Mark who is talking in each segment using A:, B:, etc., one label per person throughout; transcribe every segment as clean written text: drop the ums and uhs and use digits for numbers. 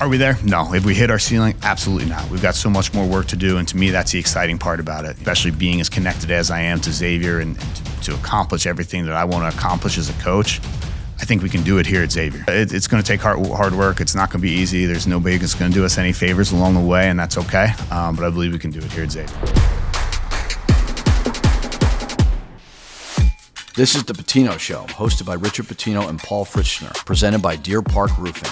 A: Are we there? No. Have we hit our ceiling? Absolutely not. We've got so much more work to do, and to me, that's the exciting part about it, especially being as connected as I am to Xavier and to accomplish everything that I want to accomplish as a coach. I think we can do it here at Xavier. It's going to take hard work. It's not going to be easy. There's nobody that's going to do us any favors along the way, and that's okay. But I believe we can do it here at Xavier.
B: This is the Pitino Show, hosted by Richard Pitino and Paul Fritschner, presented by Deer Park Roofing.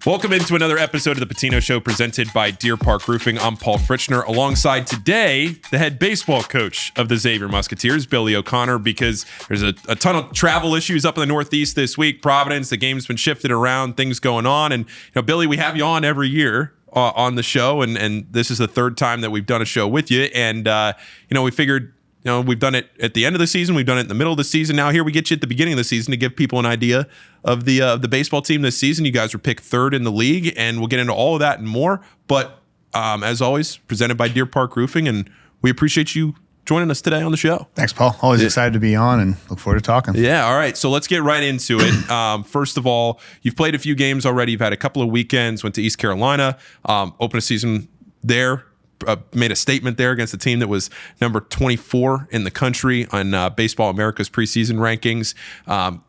C: Welcome into another episode of the Pitino Show presented by Deer Park Roofing. I'm Paul Fritschner, alongside today the head baseball coach of the Xavier Musketeers, Billy O'Connor, because there's a ton of travel issues up in the Northeast this week. Providence, the game's been shifted around, things going on. And, Billy, we have you on every year on the show, and this is the third time that we've done a show with you. And, we figured, we've done it at the end of the season. We've done it in the middle of the season. Now here we get you at the beginning of the season to give people an idea of the baseball team this season. You guys were picked third in the league, and we'll get into all of that and more. But as always, presented by Deer Park Roofing, and we appreciate you joining us today on the show.
A: Thanks, Paul. Always excited to be on and look forward to talking.
C: Yeah, all right. So let's get right into it. First of all, you've played a few games already. You've had a couple of weekends, went to East Carolina, opened a season there. Made a statement there against a team that was number 24 in the country on Baseball America's preseason rankings.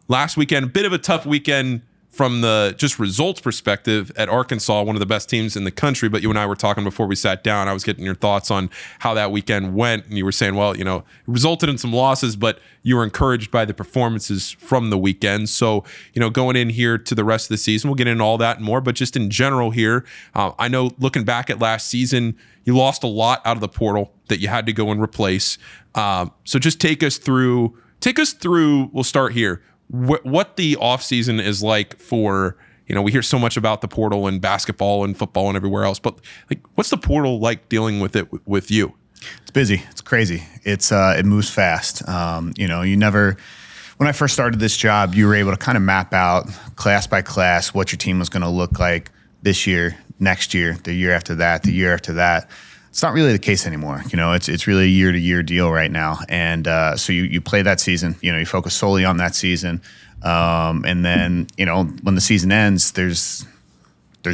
C: Last weekend, a bit of a tough weekend from the just results perspective at Arkansas, one of the best teams in the country. But you and I were talking before we sat down. I was getting your thoughts on how that weekend went. And you were saying, well, it resulted in some losses, but you were encouraged by the performances from the weekend. So, going in here to the rest of the season, we'll get into all that and more. But just in general here, I know looking back at last season, you lost a lot out of the portal that you had to go and replace. So just take us through, we'll start here. What the offseason is like for, we hear so much about the portal in basketball and football and everywhere else, but what's the portal like dealing with it with you?
A: It's busy. It's crazy. It moves fast. When I first started this job, you were able to kind of map out class by class what your team was going to look like this year, next year, the year after that, the year after that. It's not really the case anymore. It's really a year-to-year deal right now. And so you play that season. You focus solely on that season. And then, when the season ends, there's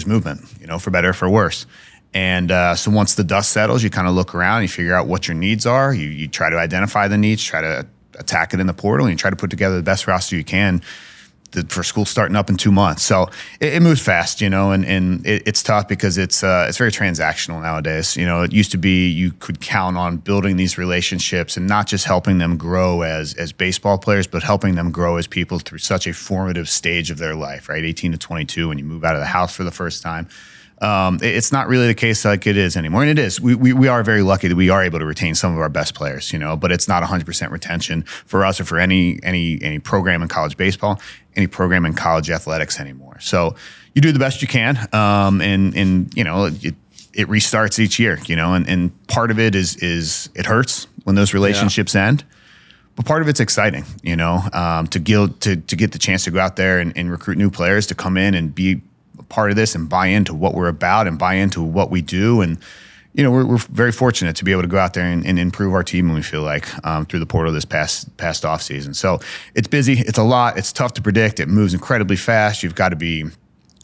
A: movement, for better or for worse. And so once the dust settles, you kind of look around, you figure out what your needs are. You try to identify the needs, try to attack it in the portal, and you try to put together the best roster you can for school starting up in 2 months. So it moves fast, and it's tough because it's very transactional nowadays. It used to be you could count on building these relationships and not just helping them grow as baseball players, but helping them grow as people through such a formative stage of their life, right? 18 to 22, when you move out of the house for the first time. It's not really the case like it is anymore. And it is. We are very lucky that we are able to retain some of our best players, but it's not 100% retention for us or for any program in college baseball, any program in college athletics anymore. So you do the best you can. It restarts each year, and part of it is it hurts when those relationships end. But part of it's exciting, to get the chance to go out there and recruit new players to come in and be part of this and buy into what we're about and buy into what we do. And, we're very fortunate to be able to go out there and improve our team when we feel like through the portal this past off season. So it's busy. It's a lot. It's tough to predict. It moves incredibly fast. You've got to be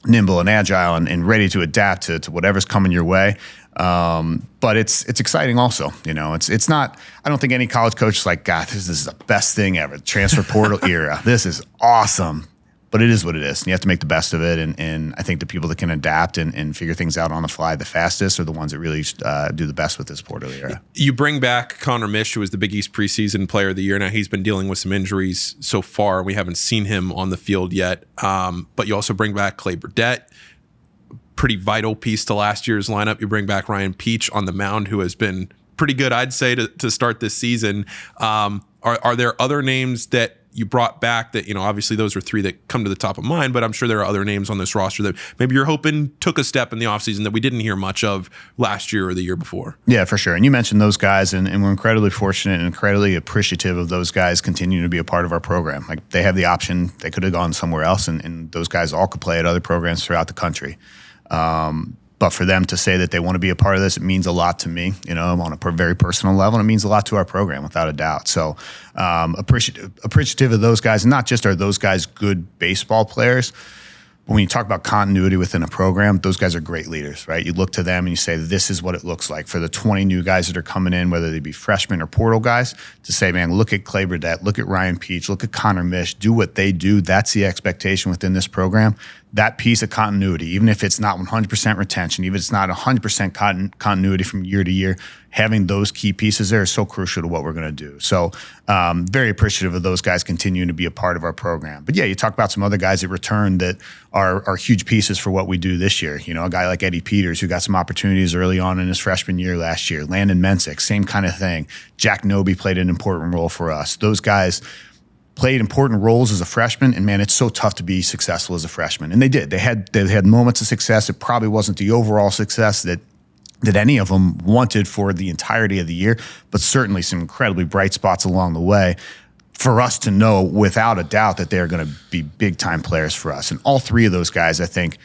A: nimble and agile and ready to adapt to whatever's coming your way. But it's exciting also. It's not, I don't think any college coach is like, God, this is the best thing ever. Transfer portal era. This is awesome. But it is what it is. And you have to make the best of it. And I think the people that can adapt and figure things out on the fly the fastest are the ones that really do the best with this portal era.
C: You bring back Connor Mish, who was the Big East preseason player of the year. Now he's been dealing with some injuries so far. We haven't seen him on the field yet. But you also bring back Clay Burdett, pretty vital piece to last year's lineup. You bring back Ryan Peach on the mound, who has been pretty good, I'd say, to start this season. Are there other names that you brought back that, obviously those are three that come to the top of mind, but I'm sure there are other names on this roster that maybe you're hoping took a step in the offseason that we didn't hear much of last year or the year before? Yeah,
A: for sure. And you mentioned those guys, and we're incredibly fortunate and incredibly appreciative of those guys continuing to be a part of our program. Like, they have the option, they could have gone somewhere else, and those guys all could play at other programs throughout the country. But for them to say that they want to be a part of this, it means a lot to me, on a very personal level, and it means a lot to our program, without a doubt. So appreciative of those guys, and not just are those guys good baseball players, But when you talk about continuity within a program, those guys are great leaders, right? You look to them and you say, this is what it looks like for the 20 new guys that are coming in, whether they be freshmen or portal guys, to say, man, look at Clay Burdett, look at Ryan Peach, look at Connor Mish, do what they do. That's the expectation within this program. That piece of continuity, even if it's not 100% retention, even if it's not 100% continuity from year to year, having those key pieces there is so crucial to what we're going to do. So very appreciative of those guys continuing to be a part of our program. But yeah, you talk about some other guys that return that are huge pieces for what we do this year. You know, a guy like Eddie Peters, who got some opportunities early on in his freshman year last year. Landon Mensick, same kind of thing. Jack Noby played an important role for us. Those guys played important roles as a freshman, and man, it's so tough to be successful as a freshman. And they did. They had moments of success. It probably wasn't the overall success that any of them wanted for the entirety of the year, but certainly some incredibly bright spots along the way for us to know without a doubt that they're going to be big-time players for us. And all three of those guys, I think,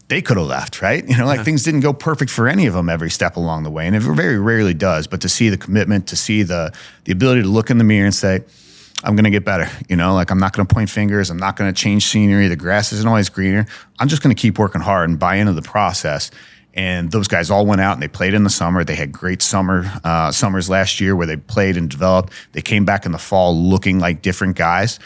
A: they could have left, right? You know, like things didn't go perfect for any of them every step along the way, and it very rarely does. But to see the commitment, to see the ability to look in the mirror and say, I'm going to get better. You know, like I'm not going to point fingers. I'm not going to change scenery. The grass isn't always greener. I'm just going to keep working hard and buy into the process. And those guys all went out and they played in the summer. They had great summers last year where they played and developed. They came back in the fall looking like different guys.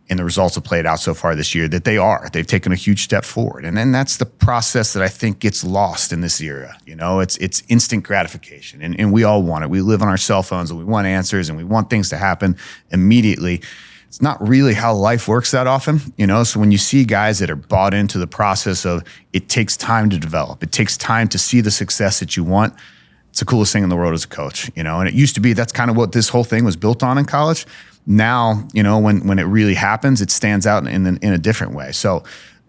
A: And the results have played out so far this year that they've taken a huge step forward. And then that's the process that I think gets lost in this era. You know, it's instant gratification, and we all want it. We live on our cell phones and we want answers and we want things to happen immediately. It's not really how life works that often, you know? So when you see guys that are bought into the process of it takes time to develop, it takes time to see the success that you want, it's the coolest thing in the world as a coach, you know? And it used to be, that's kind of what this whole thing was built on in college. Now, you know, when it really happens, it stands out in a different way. So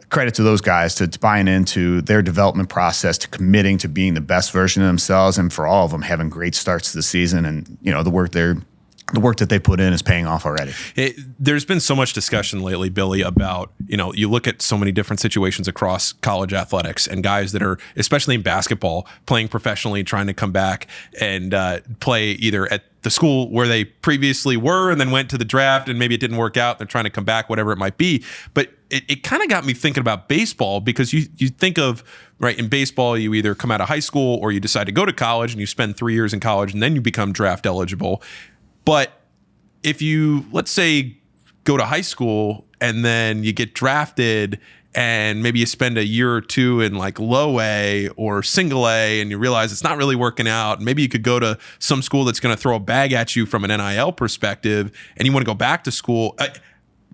A: credit to those guys to buying into their development process, to committing to being the best version of themselves, and for all of them having great starts to the season. And, you know, the work that they put in is paying off already.
C: There's been so much discussion lately, Billy, about, you know, you look at so many different situations across college athletics and guys that are, especially in basketball, playing professionally, trying to come back and play either at the school where they previously were and then went to the draft and maybe it didn't work out. They're trying to come back, whatever it might be. But it kind of got me thinking about baseball, because you think of, right, in baseball, you either come out of high school or you decide to go to college and you spend 3 years in college and then you become draft eligible. But if you, let's say, go to high school and then you get drafted and maybe you spend a year or two in like low A or single A and you realize it's not really working out, maybe you could go to some school that's going to throw a bag at you from an NIL perspective and you want to go back to school.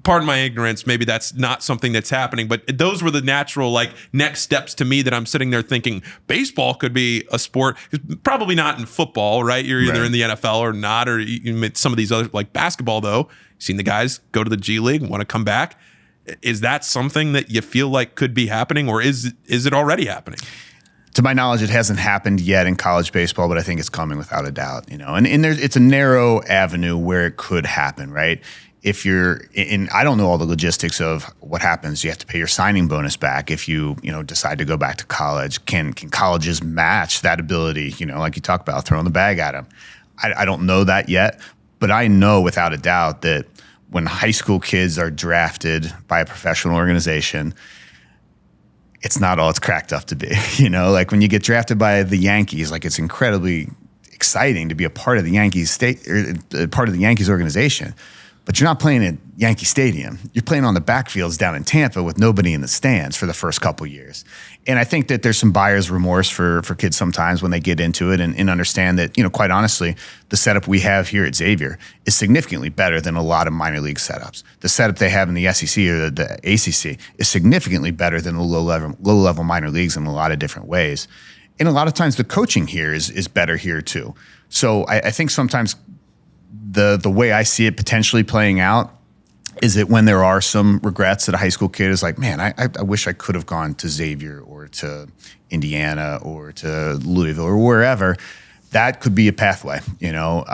C: Pardon my ignorance, maybe that's not something that's happening, but those were the natural like next steps to me that I'm sitting there thinking baseball could be a sport. Probably not in football, right? You're either in the NFL or not, or some of these other, like basketball though. Seen the guys go to the G League and want to come back. Is that something that you feel like could be happening, or is it already happening?
A: To my knowledge, it hasn't happened yet in college baseball, but I think it's coming without a doubt, you know. And it's a narrow avenue where it could happen, right? If you're in, I don't know all the logistics of what happens. You have to pay your signing bonus back if you decide to go back to college. Can colleges match that ability? You know, like you talk about throwing the bag at them. I don't know that yet, but I know without a doubt that when high school kids are drafted by a professional organization, it's not all it's cracked up to be. You know, like when you get drafted by the Yankees, like it's incredibly exciting to be a part of the Yankees part of the Yankees organization. But you're not playing at Yankee Stadium. You're playing on the backfields down in Tampa with nobody in the stands for the first couple years. And I think that there's some buyer's remorse for kids sometimes when they get into it and understand that, you know, quite honestly, the setup we have here at Xavier is significantly better than a lot of minor league setups. The setup they have in the SEC or the ACC is significantly better than the low-level minor leagues in a lot of different ways. And a lot of times the coaching here is better here too. So I think sometimes the way I see it potentially playing out is that when there are some regrets that a high school kid is like, man, I wish I could have gone to Xavier or to Indiana or to Louisville or wherever, that could be a pathway, you know.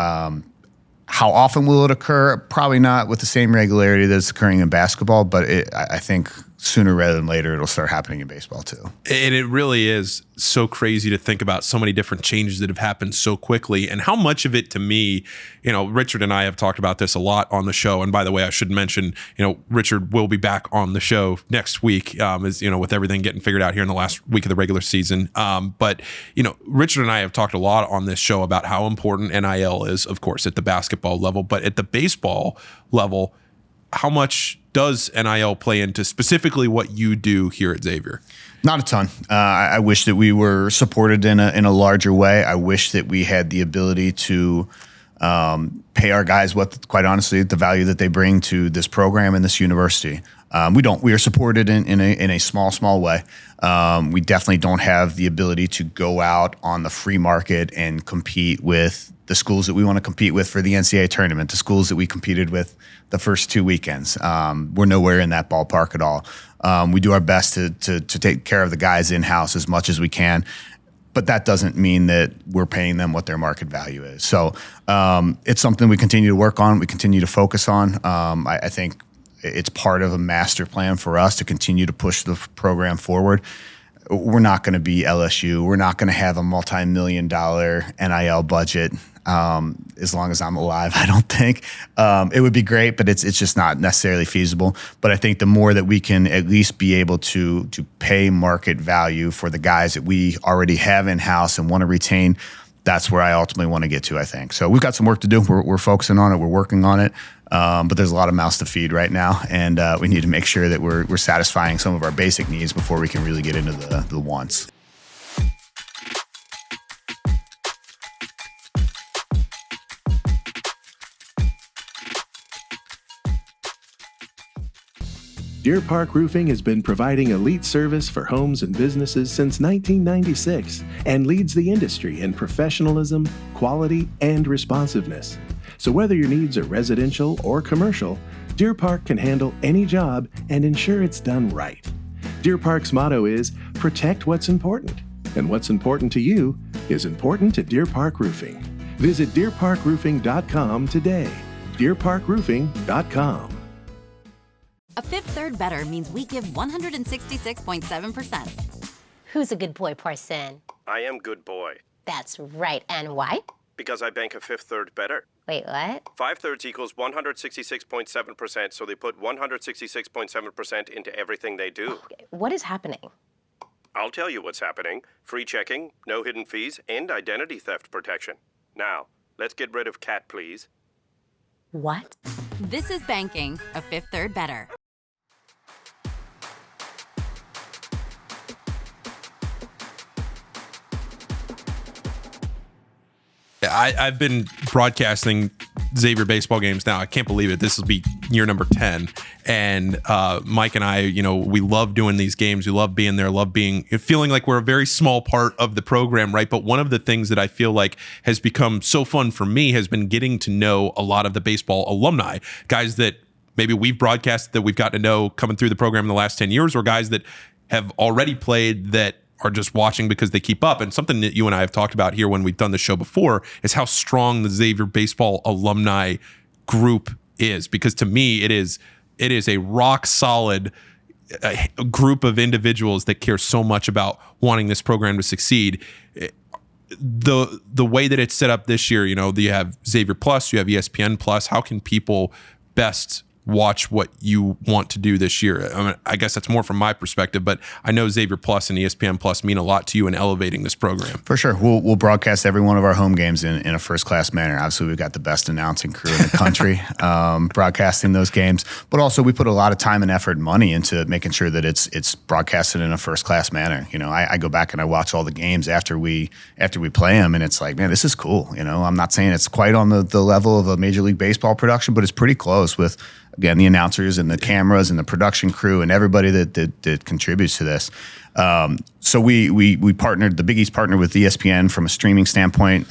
A: How often will it occur? Probably not with the same regularity that's occurring in basketball, but I think sooner rather than later, it'll start happening in baseball too.
C: And it really is so crazy to think about so many different changes that have happened so quickly, and how much of it, to me, Richard and I have talked about this a lot on the show. And by the way, I should mention, Richard will be back on the show next week, with everything getting figured out here in the last week of the regular season. But Richard and I have talked a lot on this show about how important NIL is, of course, at the basketball level, but at the baseball level, how much does NIL play into specifically what you do here at Xavier?
A: Not a ton. I wish that we were supported in a larger way. I wish that we had the ability to pay our guys quite honestly, the value that they bring to this program and this university. We don't. We are supported in a small way. We definitely don't have the ability to go out on the free market and compete with the schools that we want to compete with for the NCAA tournament, the schools that we competed with the first 2 weekends. We're nowhere in that ballpark at all. We do our best to take care of the guys in-house as much as we can, but that doesn't mean that we're paying them what their market value is. So it's something we continue to work on, we continue to focus on. I think it's part of a master plan for us to continue to push the program forward. We're not going to be LSU. We're not going to have a multi-million-dollar NIL budget as long as I'm alive, I don't think. It would be great, but it's just not necessarily feasible. But I think the more that we can at least be able to pay market value for the guys that we already have in-house and want to retain, that's where I ultimately want to get to, I think. So we've got some work to do. We're focusing on it. We're working on it. But there's a lot of mouths to feed right now, and we need to make sure that we're satisfying some of our basic needs before we can really get into the wants.
D: Deer Park Roofing has been providing elite service for homes and businesses since 1996 and leads the industry in professionalism, quality, and responsiveness. So whether your needs are residential or commercial, Deer Park can handle any job and ensure it's done right. Deer Park's motto is, protect what's important. And what's important to you is important to Deer Park Roofing. Visit deerparkroofing.com today. deerparkroofing.com.
E: A Fifth Third Better means we give 166.7%.
F: Who's a good boy, Parson?
G: I am good boy.
F: That's right. And why?
G: Because I bank a Fifth Third Better.
F: Wait, what?
G: 5/3 equals 166.7%, so they put 166.7% into everything they do.
F: Okay, what is happening?
G: I'll tell you what's happening. Free checking, no hidden fees, and identity theft protection. Now, let's get rid of Cat, please.
F: What?
E: This is banking a Fifth Third Better.
C: I've been broadcasting Xavier baseball games now. I can't believe it. This will be year number 10. And Mike and I, we love doing these games. We love being there, feeling like we're a very small part of the program, right? But one of the things that I feel like has become so fun for me has been getting to know a lot of the baseball alumni, guys that maybe we've broadcasted that we've gotten to know coming through the program in the last 10 years, or guys that have already played that are just watching because they keep up. And something that you and I have talked about here when we've done the show before is how strong the Xavier baseball alumni group is. Because to me, it is a rock solid group of individuals that care so much about wanting this program to succeed. The way that it's set up this year, you have Xavier Plus, you have ESPN Plus. How can people best watch what you want to do this year? I mean, I guess that's more from my perspective, but I know Xavier Plus and ESPN Plus mean a lot to you in elevating this program.
A: For sure. We'll broadcast every one of our home games in a first-class manner. Obviously, we've got the best announcing crew in the country broadcasting those games, but also we put a lot of time and effort and money into making sure that it's broadcasted in a first-class manner. I go back and I watch all the games after we play them, and it's like, man, this is cool. I'm not saying it's quite on the level of a Major League Baseball production, but it's pretty close with, again, the announcers and the cameras and the production crew and everybody that contributes to this. So we partnered, the Big East partnered with ESPN from a streaming standpoint.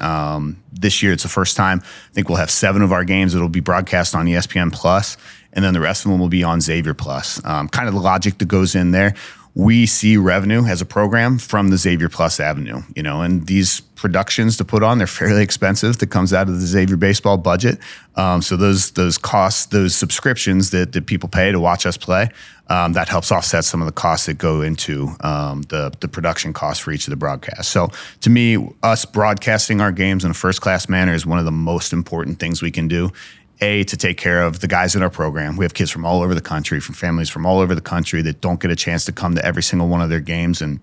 A: This year, it's the first time. I think we'll have 7 of our games that will be broadcast on ESPN Plus, and then the rest of them will be on Xavier Plus. Kind of the logic that goes in there. we see revenue as a program from the Xavier Plus Avenue, and these productions to put on, they're fairly expensive. That comes out of the Xavier baseball budget. So those costs, those subscriptions that people pay to watch us play, that helps offset some of the costs that go into the production costs for each of the broadcasts. So to me, us broadcasting our games in a first-class manner is one of the most important things we can do. To take care of the guys in our program. We have kids from all over the country, from families from all over the country that don't get a chance to come to every single one of their games. And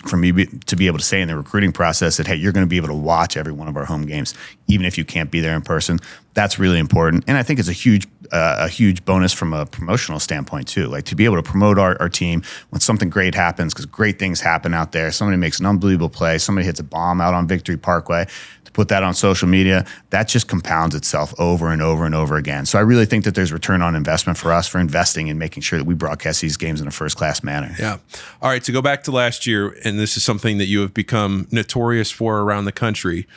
A: for me to be able to say in the recruiting process that, hey, you're going to be able to watch every one of our home games, even if you can't be there in person, that's really important. And I think it's a huge bonus from a promotional standpoint too. Like to be able to promote our team when something great happens, because great things happen out there. Somebody makes an unbelievable play. Somebody hits a bomb out on Victory Parkway. To put that on social media, that just compounds itself over and over and over again. So I really think that there's return on investment for us for investing in making sure that we broadcast these games in a first-class manner.
C: Yeah. All right, to go back to last year, and this is something that you have become notorious for around the country,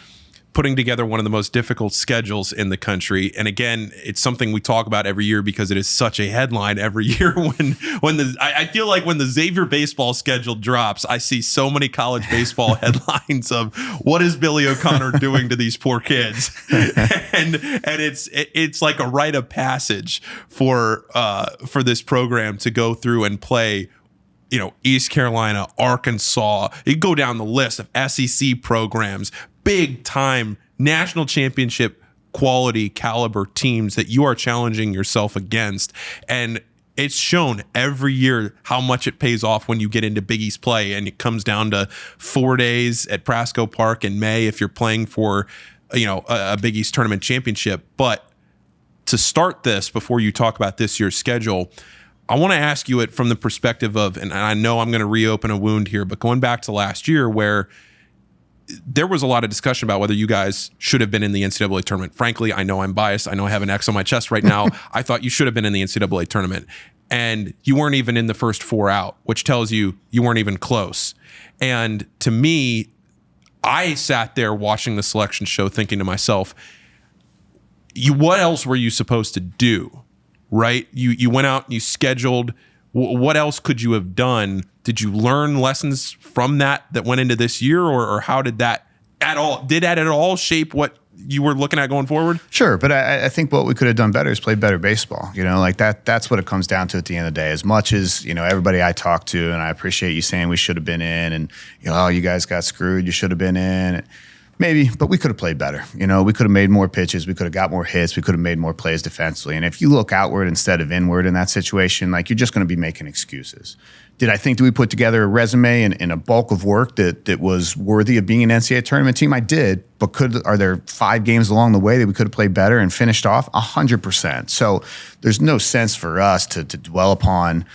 C: putting together one of the most difficult schedules in the country. And again, it's something we talk about every year because it is such a headline every year I feel like when the Xavier baseball schedule drops, I see so many college baseball headlines of what is Billy O'Connor doing to these poor kids? and it's like a rite of passage for this program to go through and play East Carolina, Arkansas. You go down the list of SEC programs, big time national championship quality caliber teams that you are challenging yourself against. And it's shown every year how much it pays off when you get into Big East play. And it comes down to 4 days at Prasco Park in May if you're playing for, a Big East tournament championship. But to start this, before you talk about this year's schedule, I want to ask you it from the perspective of, and I know I'm going to reopen a wound here, but going back to last year where there was a lot of discussion about whether you guys should have been in the NCAA tournament. Frankly, I know I'm biased. I know I have an X on my chest right now. I thought you should have been in the NCAA tournament. And you weren't even in the first 4 out, which tells you weren't even close. And to me, I sat there watching the selection show thinking to myself, what else were you supposed to do? Right? You went out and you scheduled. What else could you have done? Did you learn lessons from that went into this year, or how did that at all shape what you were looking at going forward?
A: Sure, but I think what we could have done better is play better baseball. Like that's what it comes down to at the end of the day. As much as, everybody I talk to, and I appreciate you saying we should have been in, and you guys got screwed, you should have been in. Maybe, but we could have played better. We could have made more pitches. We could have got more hits. We could have made more plays defensively. And if you look outward instead of inward in that situation, like you're just going to be making excuses. Did I think that we put together a resume and a bulk of work that was worthy of being an NCAA tournament team? I did, but are there 5 games along the way that we could have played better and finished off? 100%. So there's no sense for us to dwell upon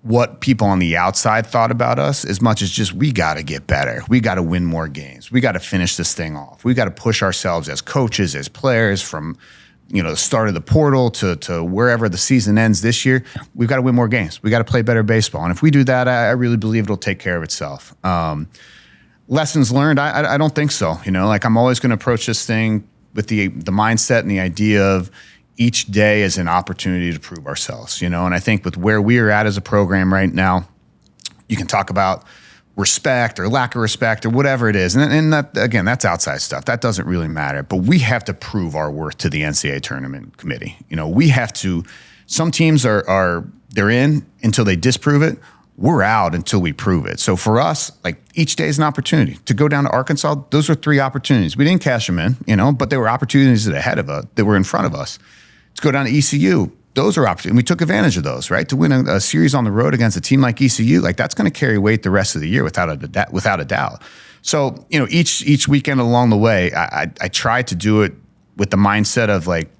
A: what people on the outside thought about us as much as just we got to get better. We got to win more games. We got to finish this thing off. We got to push ourselves as coaches, as players from the start of the portal to wherever the season ends this year. We've got to win more games. We got to play better baseball. And if we do that, I really believe it'll take care of itself. Lessons learned, I don't think so. I'm always going to approach this thing with the mindset and the idea of each day is an opportunity to prove ourselves, and I think with where we are at as a program right now, you can talk about respect or lack of respect or whatever it is. And that, again, that's outside stuff. That doesn't really matter. But we have to prove our worth to the NCAA tournament committee. We have to, some teams they're in until they disprove it. We're out until we prove it. So for us, like each day is an opportunity. To go down to Arkansas, those were 3 opportunities. We didn't cash them in, but there were opportunities that were in front of us. To go down to ECU, those are opportunities. And we took advantage of those, right? To win a series on the road against a team like ECU, like that's going to carry weight the rest of the year without a doubt. So, each weekend along the way, I try to do it with the mindset of like,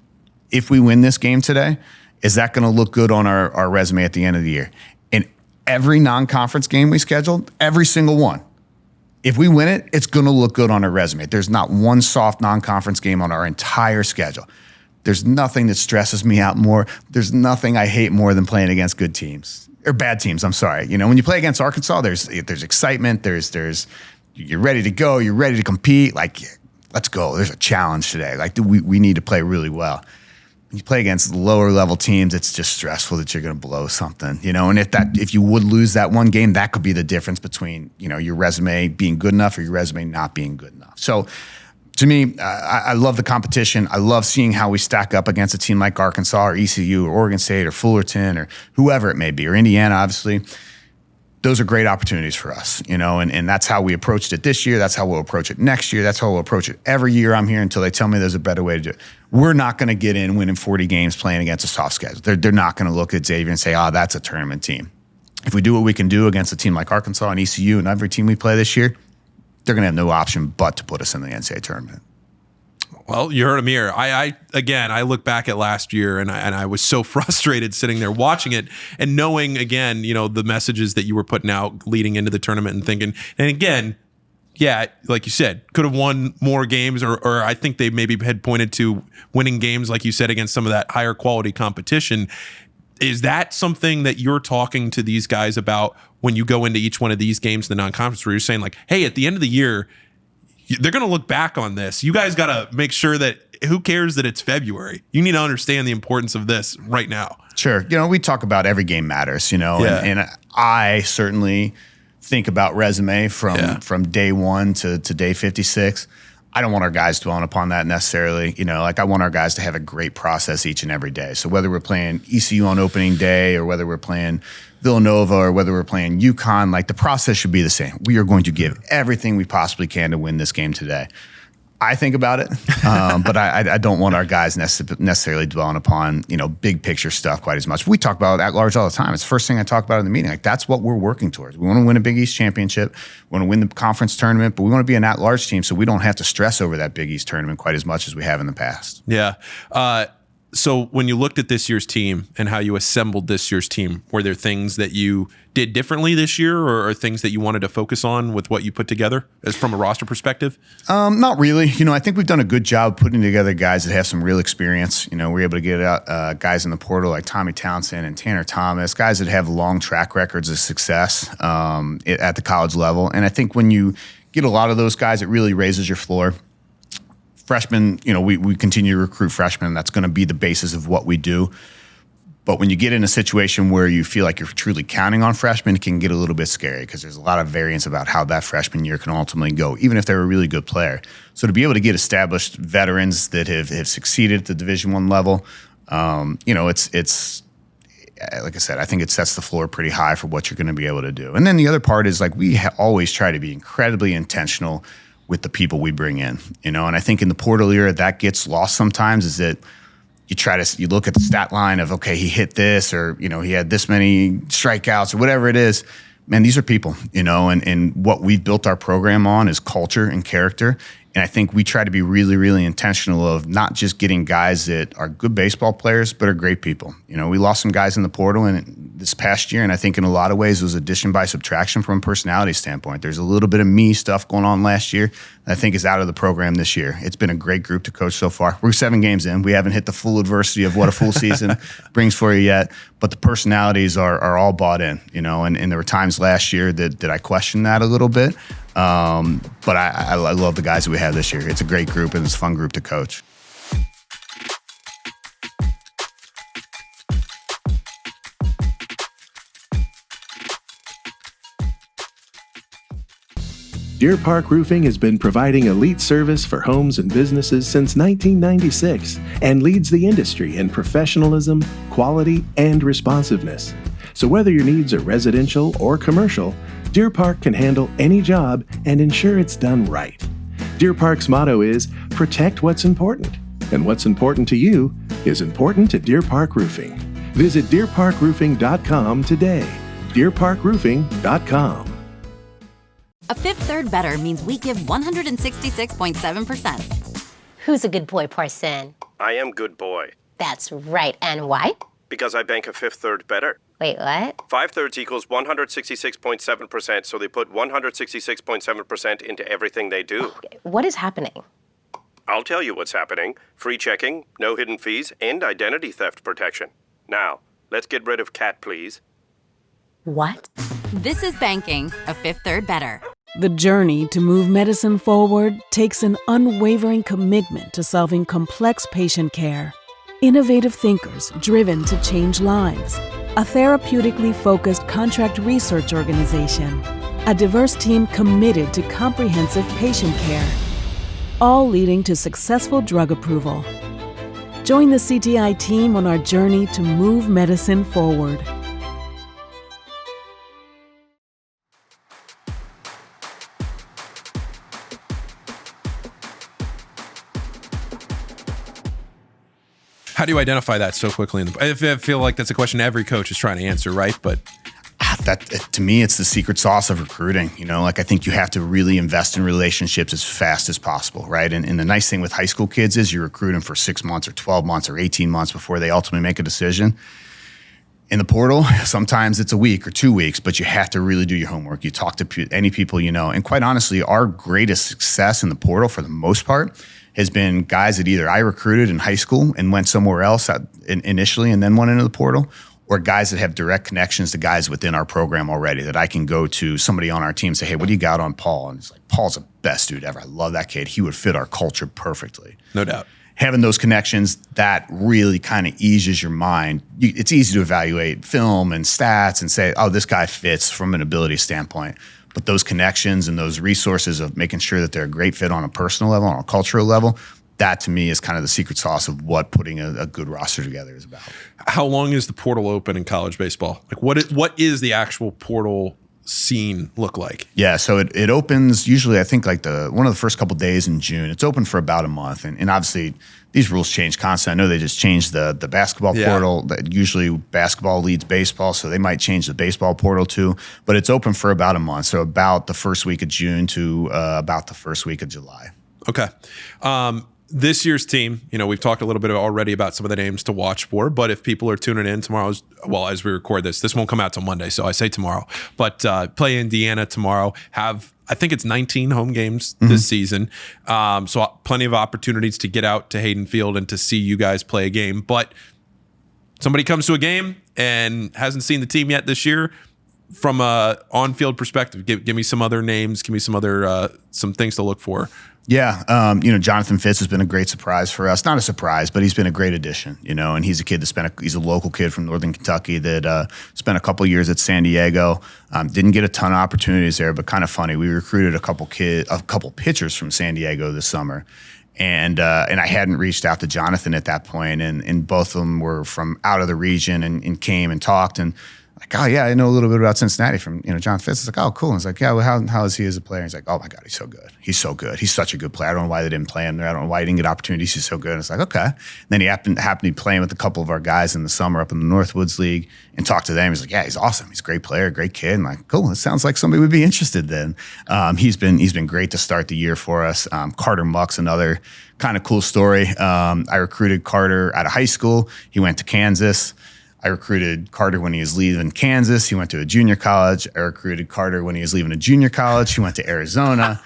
A: if we win this game today, is that going to look good on our resume at the end of the year? And every non-conference game we scheduled, every single one, if we win it, it's going to look good on our resume. There's not one soft non-conference game on our entire schedule. There's nothing that stresses me out more. There's nothing I hate more than playing against good teams or bad teams. I'm sorry. When you play against Arkansas, there's excitement. There's you're ready to go. You're ready to compete. Like, let's go. There's a challenge today. Like we need to play really well. when you play against lower level teams, it's just stressful that you're going to blow something, and if you would lose that one game, that could be the difference between, your resume being good enough or your resume not being good enough. So to me, I love the competition. I love seeing how we stack up against a team like Arkansas or ECU or Oregon State or Fullerton or whoever it may be, or Indiana, obviously. Those are great opportunities for us, and that's how we approached it this year. That's how we'll approach it next year. That's how we'll approach it every year I'm here until they tell me there's a better way to do it. We're not going to get in winning 40 games playing against a soft schedule. They're not going to look at Xavier and say, that's a tournament team. If we do what we can do against a team like Arkansas and ECU and every team we play this year, they're going to have no option but to put us in the NCAA tournament.
C: Well, you heard him here. I look back at last year and I was so frustrated sitting there watching it and knowing again, the messages that you were putting out leading into the tournament and thinking, and again, yeah, like you said, could have won more games or I think they maybe had pointed to winning games, like you said, against some of that higher quality competition. Is that something that you're talking to these guys about when you go into each one of these games in the non-conference where you're saying like, hey, at the end of the year, they're going to look back on this. You guys got to make sure that who cares that it's February? You need to understand the importance of this right now.
A: Sure. We talk about every game matters, and I certainly think about resume from day one to day 56. I don't want our guys dwelling upon that necessarily. I want our guys to have a great process each and every day. So whether we're playing ECU on opening day or whether we're playing Villanova or whether we're playing UConn, the process should be the same. We are going to give everything we possibly can to win this game today. I think about it, but I don't want our guys necessarily dwelling upon, big picture stuff quite as much. We talk about at large all the time. It's the first thing I talk about in the meeting. That's what we're working towards. We want to win a Big East championship. We want to win the conference tournament, but we want to be an at-large team so we don't have to stress over that Big East tournament quite as much as we have in the past.
C: Yeah. So when you looked at this year's team and how you assembled this year's team, were there things that you did differently this year or things that you wanted to focus on with what you put together as from a roster perspective?
A: Not really. I think we've done a good job putting together guys that have some real experience. We're able to get out guys in the portal like Tommy Townsend and Tanner Thomas, guys that have long track records of success at the college level. And I think when you get a lot of those guys, it really raises your floor. Freshmen, we continue to recruit freshmen. That's going to be the basis of what we do. But when you get in a situation where you feel like you're truly counting on freshmen, it can get a little bit scary because there's a lot of variance about how that freshman year can ultimately go, even if they're a really good player. So to be able to get established veterans that have succeeded at the Division I level, it's like I said, I think it sets the floor pretty high for what you're going to be able to do. And then the other part is we always try to be incredibly intentional with the people we bring in, and I think in the portal era that gets lost sometimes is that you look at the stat line of, okay, he hit this or, he had this many strikeouts or whatever it is. Man, these are people, and what we've built our program on is culture and character. And I think we try to be really, really intentional of not just getting guys that are good baseball players, but are great people. We lost some guys in the portal this past year, and I think in a lot of ways it was addition by subtraction from a personality standpoint. There's a little bit of me stuff going on last year that I think is out of the program this year. It's been a great group to coach so far. We're 7 games in. We haven't hit the full adversity of what a full season brings for you yet, but the personalities are all bought in, and there were times last year that I questioned that a little bit. But I love the guys that we have this year. It's a great group and it's a fun group to coach.
D: Deer Park Roofing has been providing elite service for homes and businesses since 1996 and leads the industry in professionalism, quality, and responsiveness. So whether your needs are residential or commercial, Deer Park can handle any job and ensure it's done right. Deer Park's motto is, protect what's important. And what's important to you is important to Deer Park Roofing. Visit deerparkroofing.com today. deerparkroofing.com.
E: A Fifth Third Better means we give 166.7%.
F: Who's a good boy, Parson?
G: I am good boy.
F: That's right. And why?
G: Because I bank a Fifth Third better.
F: Wait, what?
G: 5 thirds equals 166.7%, so they put 166.7% into everything they do.
F: What is happening?
G: I'll tell you what's happening. Free checking, no hidden fees, and identity theft protection. Now, let's get rid of cat, please.
F: What?
E: This is banking a Fifth Third Better.
H: The journey to move medicine forward takes an unwavering commitment to solving complex patient care. Innovative thinkers driven to change lives. A therapeutically focused contract research organization. A diverse team committed to comprehensive patient care. All leading to successful drug approval. Join the CTI team on our journey to move medicine forward.
C: How do you identify that so quickly? I feel like that's a question every coach is trying to answer, right? But
A: that, to me, it's the secret sauce of recruiting. I think you have to really invest in relationships as fast as possible, right? And the nice thing with high school kids is you recruit them for 6 months or 12 months or 18 months before they ultimately make a decision. In the portal, sometimes it's a week or 2 weeks, but you have to really do your homework. You talk to any people you know. And quite honestly, our greatest success in the portal, for the most part, has been guys that either I recruited in high school and went somewhere else initially and then went into the portal, or guys that have direct connections to guys within our program already that I can go to somebody on our team and say, hey, what do you got on Paul? And it's like, Paul's the best dude ever. I love that kid. He would fit our culture perfectly.
C: No doubt.
A: Having those connections, that really kind of eases your mind. It's easy to evaluate film and stats and say, oh, this guy fits from an ability standpoint. But those connections and those resources of making sure that they're a great fit on a personal level, on a cultural level, that to me is kind of the secret sauce of what putting a good roster together is about.
C: How long is the portal open in college baseball? Like what is the actual portal scene look like?
A: Yeah, so it opens usually, I think, like one of the first couple days in June. It's open for about a month, and obviously these rules change constantly. I know they just changed the basketball portal. That usually basketball leads baseball, so they might change the baseball portal too. But it's open for about a month, so about the first week of June to about the first week of July.
C: Okay. This year's team, we've talked a little bit already about some of the names to watch for, but if people are tuning in tomorrow, as we record this won't come out till Monday, so I say tomorrow, but play Indiana tomorrow, I think it's 19 home games this season, so plenty of opportunities to get out to Hayden Field and to see you guys play a game, but somebody comes to a game and hasn't seen the team yet this year, from a on-field perspective, give me some other names, give me some other some things to look for.
A: Yeah, Jonathan Fitz has been a great surprise for us. Not a surprise, but he's been a great addition, and he's a kid he's a local kid from Northern Kentucky that spent a couple years at San Diego. Didn't get a ton of opportunities there, but kind of funny. We recruited a couple pitchers from San Diego this summer. And I hadn't reached out to Jonathan at that point, and both of them were from out of the region and came and talked, and like, oh yeah, I know a little bit about Cincinnati from John Fitz. It's like, oh cool. And it's like, yeah, well, how is he as a player? And he's like, oh my God, he's so good. He's so good. He's such a good player. I don't know why they didn't play him there. I don't know why he didn't get opportunities. He's so good. And it's like, okay. And then he happened to be playing with a couple of our guys in the summer up in the Northwoods League and talked to them. He's like, yeah, he's awesome. He's a great player, great kid. And like, cool. It sounds like somebody would be interested then. He's been great to start the year for us. Carter Muck's another kind of cool story. I recruited Carter out of high school. He went to Kansas. I recruited Carter when he was leaving Kansas. He went to a junior college. I recruited Carter when he was leaving a junior college. He went to Arizona.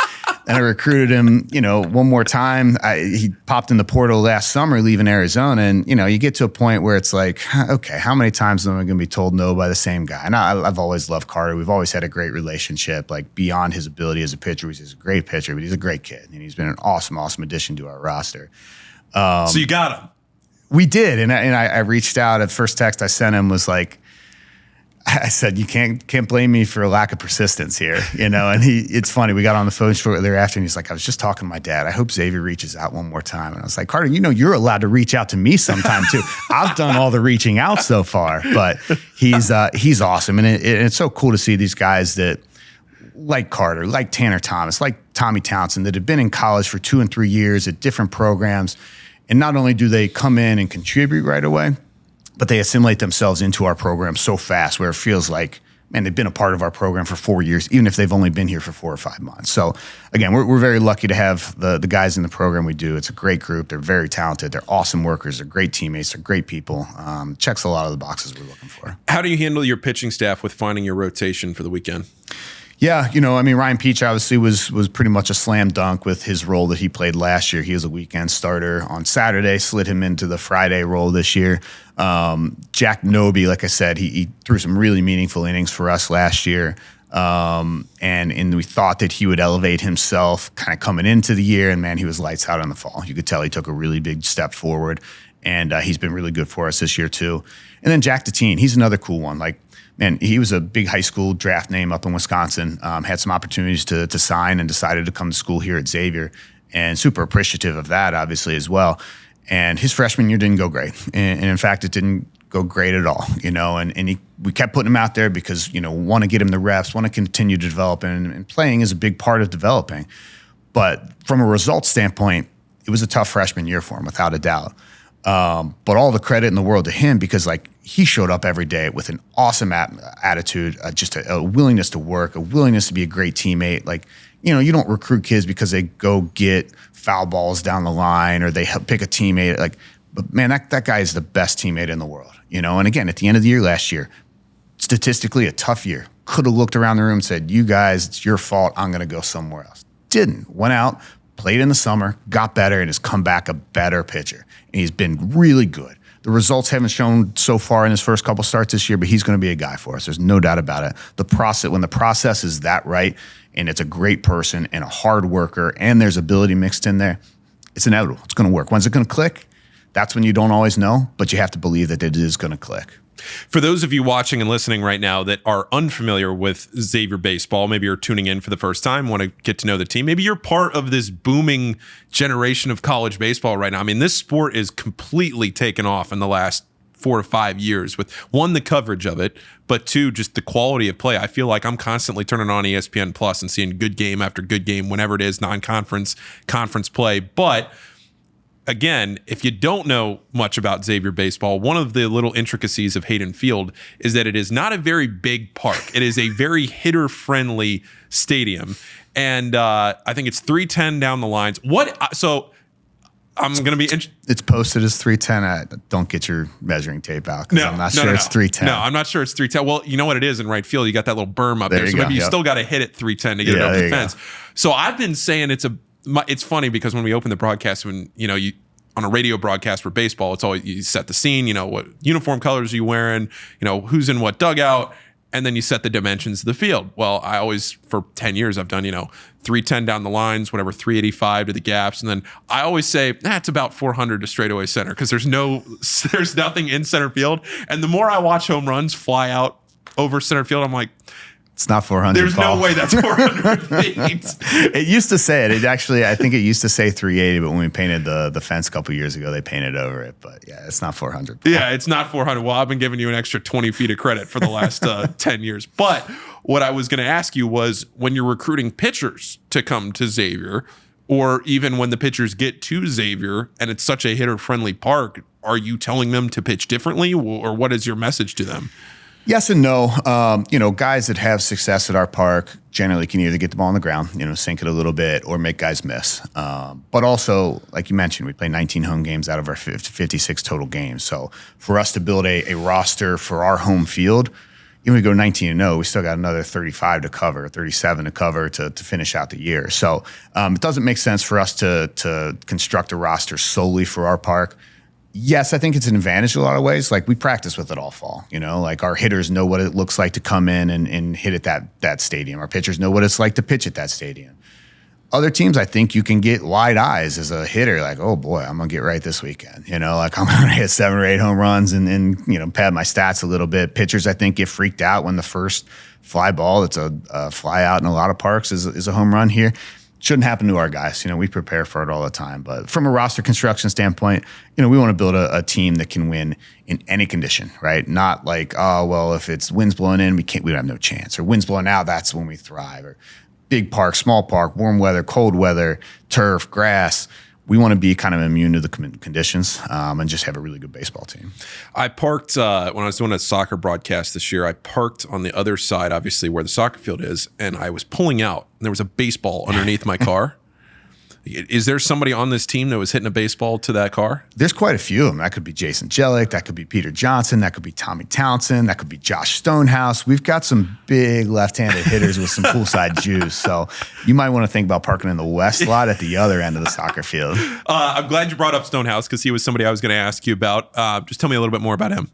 A: And I recruited him, one more time. He popped in the portal last summer leaving Arizona. And, you get to a point where it's like, okay, how many times am I going to be told no by the same guy? And I've always loved Carter. We've always had a great relationship, like beyond his ability as a pitcher. He's a great pitcher, but he's a great kid. And he's been an awesome, awesome addition to our roster.
C: So you got him.
A: We did, and I reached out. At first text I sent him was like, I said, you can't blame me for a lack of persistence here, And it's funny. We got on the phone shortly thereafter, and he's like, I was just talking to my dad. I hope Xavier reaches out one more time. And I was like, Carter, you're allowed to reach out to me sometime too. I've done all the reaching out so far, but he's awesome, and it's so cool to see these guys that, like Carter, like Tanner Thomas, like Tommy Townsend, that have been in college for 2 and 3 years at different programs. And not only do they come in and contribute right away, but they assimilate themselves into our program so fast where it feels like, man, they've been a part of our program for 4 years, even if they've only been here for 4 or 5 months. So again, we're very lucky to have the guys in the program we do. It's a great group. They're very talented. They're awesome workers. They're great teammates. They're great people. Checks a lot of the boxes we're looking for.
C: How do you handle your pitching staff with finding your rotation for the weekend?
A: Yeah, Ryan Peach obviously was pretty much a slam dunk with his role that he played last year. He was a weekend starter on Saturday, slid him into the Friday role this year. Jack Noby, like I said, he threw some really meaningful innings for us last year. And we thought that he would elevate himself kind of coming into the year, and man, he was lights out in the fall. You could tell he took a really big step forward. and he's been really good for us this year too. And then Jack Deteen, he's another cool one. Like, man, he was a big high school draft name up in Wisconsin, had some opportunities to sign and decided to come to school here at Xavier, and super appreciative of that, obviously, as well. And his freshman year didn't go great. And in fact, it didn't go great at all, and we kept putting him out there because, want to get him the reps, want to continue to develop, and playing is a big part of developing. But from a results standpoint, it was a tough freshman year for him, without a doubt. But all the credit in the world to him, because he showed up every day with an awesome attitude, just a willingness to work, a willingness to be a great teammate. You don't recruit kids because they go get foul balls down the line or they pick a teammate. But man, that guy is the best teammate in the world. And again, at the end of the year last year, statistically a tough year. Could have looked around the room and said, "You guys, it's your fault. I'm going to go somewhere else." Didn't. Went out, played in the summer, got better, and has come back a better pitcher. And he's been really good. The results haven't shown so far in his first couple starts this year, but he's going to be a guy for us. There's no doubt about it. When the process is that right, and it's a great person and a hard worker, and there's ability mixed in there, it's inevitable. It's going to work. When's it going to click? That's when you don't always know, but you have to believe that it is going to click.
C: For those of you watching and listening right now that are unfamiliar with Xavier baseball, maybe you're tuning in for the first time, want to get to know the team, maybe you're part of this booming generation of college baseball right now. I mean, this sport is completely taken off in the last 4 to 5 years with, one, the coverage of it, but two, just the quality of play. I feel like I'm constantly turning on ESPN Plus and seeing good game after good game, whenever it is, non-conference, conference play. But again, if you don't know much about Xavier baseball, one of the little intricacies of Hayden Field is that it is not a very big park. It is a very hitter-friendly stadium. And I think it's 310 down the lines. So I'm going to be
A: It's posted as 310. Don't get your measuring tape out because I'm not sure it's 310.
C: No, I'm not sure it's 310. Well, you know what it is in right field? You got that little berm up there. So maybe you still got to hit it 310 to get it over the fence. So I've been saying it's funny because when we open the broadcast, when you on a radio broadcast for baseball, it's always, you set the scene, what uniform colors are you wearing, who's in what dugout, and then you set the dimensions of the field. Well, I always, for 10 years, I've done, 310 down the lines, whatever, 385 to the gaps, and then I always say, it's about 400 to straightaway center because there's nothing in center field. And the more I watch home runs fly out over center field, I'm like,
A: it's not 400.
C: There's no way that's 400 feet.
A: It used to say it. I think it used to say 380, but when we painted the fence a couple years ago, they painted over it. But yeah, it's not 400.
C: Yeah, it's not 400. Well, I've been giving you an extra 20 feet of credit for the last 10 years. But what I was going to ask you was, when you're recruiting pitchers to come to Xavier, or even when the pitchers get to Xavier and it's such a hitter-friendly park, are you telling them to pitch differently, or what is your message to them?
A: Yes and no. Guys that have success at our park generally can either get the ball on the ground, sink it a little bit, or make guys miss. But also, like you mentioned, we play 19 home games out of our 56 total games. So for us to build a roster for our home field, even if we go 19-0, we still got another 35 to cover, 37 to cover to finish out the year. So it doesn't make sense for us to construct a roster solely for our park. Yes, I think it's an advantage in a lot of ways. We practice with it all fall, our hitters know what it looks like to come in and hit at that stadium. Our pitchers know what it's like to pitch at that stadium. Other teams, I think you can get wide eyes as a hitter, oh boy, I'm going to get right this weekend. I'm going to hit 7 or 8 home runs and pad my stats a little bit. Pitchers, I think, get freaked out when the first fly ball that's a fly out in a lot of parks is a home run here. Shouldn't happen to our guys. We prepare for it all the time. But from a roster construction standpoint, we want to build a team that can win in any condition, right? Not if it's wind's blowing in, we don't have no chance. Or wind's blowing out, that's when we thrive. Or big park, small park, warm weather, cold weather, turf, grass. We want to be kind of immune to the conditions and just have a really good baseball team.
C: I parked, when I was doing a soccer broadcast this year, I parked on the other side, obviously, where the soccer field is, and I was pulling out, and there was a baseball underneath my car. Is there somebody on this team that was hitting a baseball to that car?
A: There's quite a few of them. That could be Jason Jellick. That could be Peter Johnson. That could be Tommy Townsend. That could be Josh Stonehouse. We've got some big left-handed hitters with some poolside juice. So you might want to think about parking in the west lot at the other end of the soccer field.
C: I'm glad you brought up Stonehouse because he was somebody I was going to ask you about. Just tell me a little bit more about him.